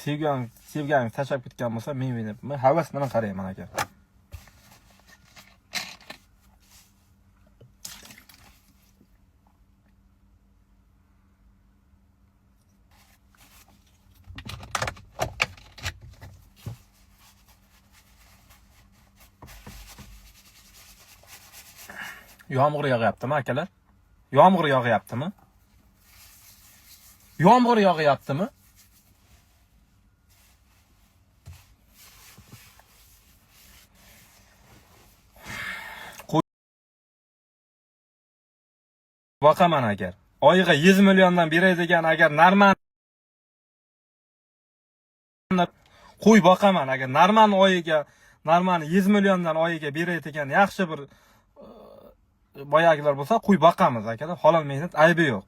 sevganingiz tashlab ketgan bo'lsa, men havas bilan qarayman aka. Yomg'ir yog'yaptimi akalar? Yomg'ir yog'yaptimi? Yomg'ir yog'yaptimi? Boqaman agar. Oyiga 100 milliondan beradigan agar Narman qo'y boqaman agar Narman oyiga Narman 100 milliondan oyiga beradigan yaxshi bir boyagilar bo'lsa qo'y boqamiz akalar. Halol mehnat aybi yo'q.